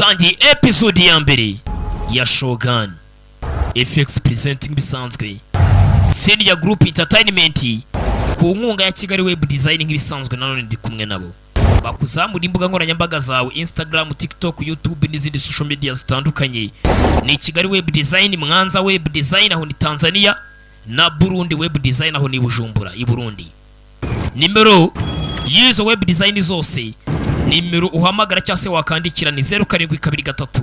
turatangiye episode ya mbere ya Shogun FX presenting bisanzwe Senior Group Entertainment ku nkunga ya Kigali Web Design nk'ibisanzwe nanone ndi kumwe nabo bakuzamura imbuga nkoranyambaga zawe Instagram, TikTok, YouTube n'izindi social media zitandukanye. Ni Kigali Web Design, Mwanza Web Design aho ni Tanzania na Burundi Web Design aho ni Bujumbura i Burundi. Nimero yizo web design zose, nimero uhamagara cyase wakandikira ni 0723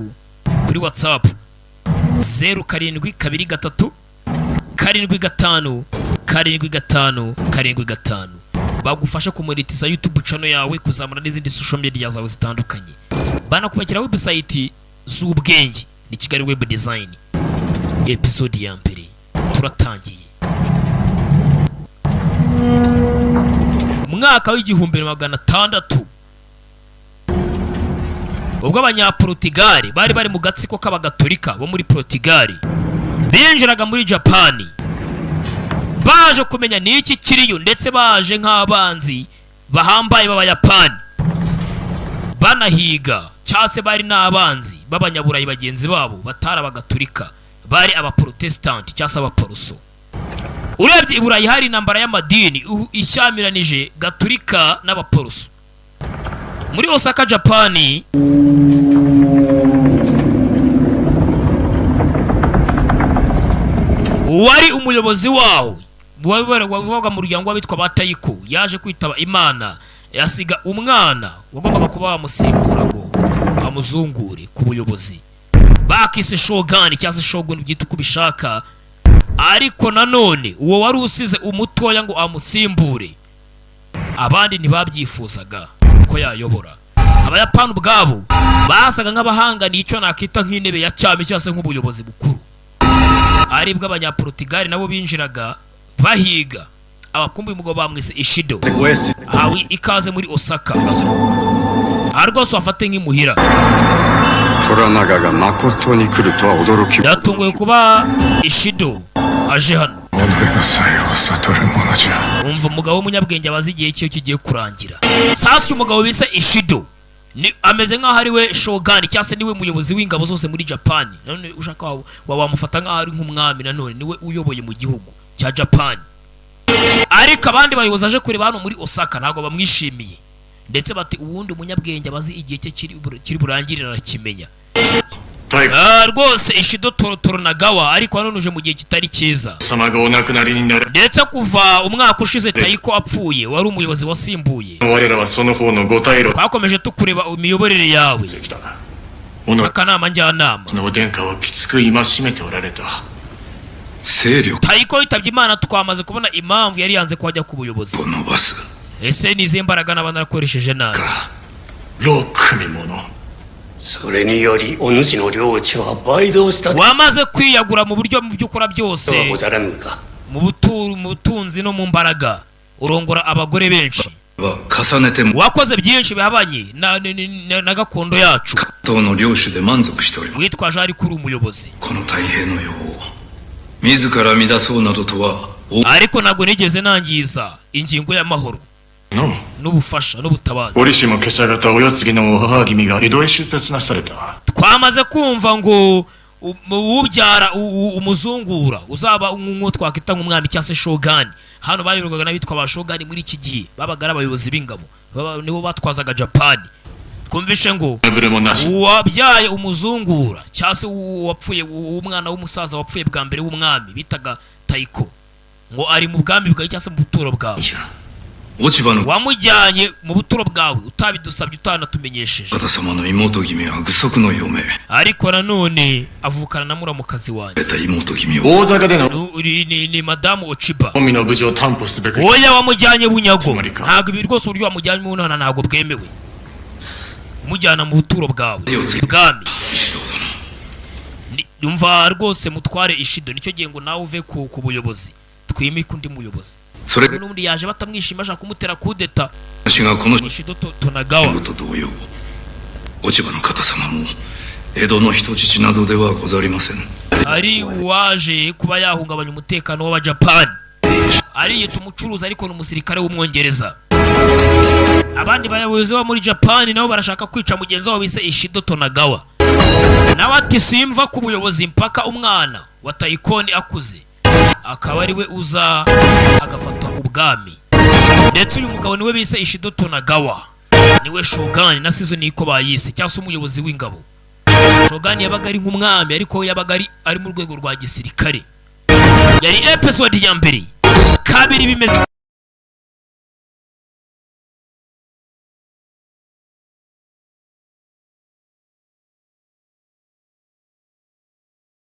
kuri WhatsApp 0723 75 bagufasha kumonetiza YouTube channel yawe, kuzamura n'izindi social media zawe zitandukanye. Bana kubakira website z'ubwenge ni Kigali Web Design. Episode ya mbere turatangiye. Mwaka w'igihumbi 1600 ubwo abanyaportugal bari mu gatsiko k'abagatolika bo muri Portugal binjiraga muri Japan, baje kumenya niki kiriyo ndetse baje nk'abanzi bahambaye b'abayapani banahiga cyase bari n'abanzi b'abanyaburayi bagenzi babo batara abagatolika, bari abaprotestant cyase abaporoso. Urebye iburayi hari intambara y'amadini ishyamiranije gatolika n'abaporoso. Muri Osaka Japan wari umuyobozi wawe wabaga mu ryango w'abitwa Batayiko yaje kwitaba Imana, yasiga umwana wagombaga kuba wamusimbura ngo amuzungure ku buyobozi. Bakise Shogun cyangwa Shogun byita uko bishaka, ariko nanone uwo wari usize umutoya ngo amusimbure abandi ntibabyifuzaga ko yayobora. Abayapani ubwabo basaga nk'abahanganiye icyo nakita nk'intebe ya cyami cyase nk'ubuyobozi bukuru. Aribwo abanyaportugal nabo binjiraga bahiga abakumbi mugo bamwise Ishido, ahawi ikaze muri Osaka arwose wafate nk'imuhira. Yatunguye kuba Ishido aje hano. Umva umugabo w'umunyabwenge abazi igihe cyo kigiye kurangira. Sasa umugabo bise Ishido ni ameze nk'aho ari we Shogun cyase niwe muyobozi w'ingabo zose muri Japan. None ushaka wamufata nk'aho ari nk'umwami, nanone niwe uyoboye mu gihugu cya Japan. Ariko abandi bayobozi aje kureba hano muri Osaka ntago bamwishimiye, ndetse bati uwundi umunyabwenge abazi igihe cye kiri burangirira arakimenya. Rwose Ishido Toronagawa ariko nanone mu gihe kitari cyiza. Ndetse kuva umwaka ushize Taiko apfuye wari umuyobozi wasimbuye, twakomeje tukureba imiyoborere yawe akanama njyanama. Taiko yitabye Imana, twamaze kubona impamvu yari yanze kwajya ku buyobozi. Ese nize imbaraga n'abana nakoresheje nabi. Wamaze kwiyagura mu buryo mu byukora byose, mu butunzi no mu mbaraga, urongora abagore benshi, wakoze byinshi bihabanye na gakondo yacu. Witwaje ari kuri umuyobozi, ariko ntabwo nigeze nangiza ingingo y'amahoro n'ubufasha n'ubutabazi. Twamaze kumva ngo ubyara umuzungura uzaba nk'uwo twakita nk'umwami cyangwa se Shogun. Hano bayoborwaga n'abitwa ba Shogun muri iki gihe babaga ari abayobozi b'ingabo, nibo batwazaga Japan. Kumvishe ngo wabyaye umuzungura cyangwa se wapfuye umwana w'umusaza wapfuye bwa mbere w'umwami bitaga Taiko, ngo ari mu bwami bwawe cyangwa se mu buturo bwawe. Wamujyanye mu buturo bwawe utabidusabye utanatumenyesheje. Ariko nanone avukana na muramukazi wanjye ni Madamu Ochiba. Oya wamujyanye bunyago, ntabwo ibi rwose uburyo wamujyanye mu ntana ntabwo bwemewe. Mujyana mu buturo bwawe ibwami. Umva rwose mutware Ishido, nicyo gihe ngo nawe uve ku buyobozi twimike undi muyobozi. N'undi yaje batamwishima ashaka kumutera kudeta. Ishido Toronagawa ari waje kuba yahungabanya umutekano w'Abajapani, ari yita umucuruzi ariko n'umusirikare w'umwongereza. abandi bayobozi bo muri Japan nabo barashaka kwica mugenzi wabo bise Ishido Tonagawa. Nawe ati simva ku buyobozi mpaka umwana wa Taikoni akuze akaba ari we uza agafata ubwami. Ndetse uyu mugabo niwe bise Ishido Tonagawa, niwe shogun na season niko bayise cyangwa se umuyobozi w'ingabo. Shogun yabaga ari nk'umwami ariko yabaga ari mu rwego rwa gisirikare. Yari episode ya mbere. Kabiri bimeze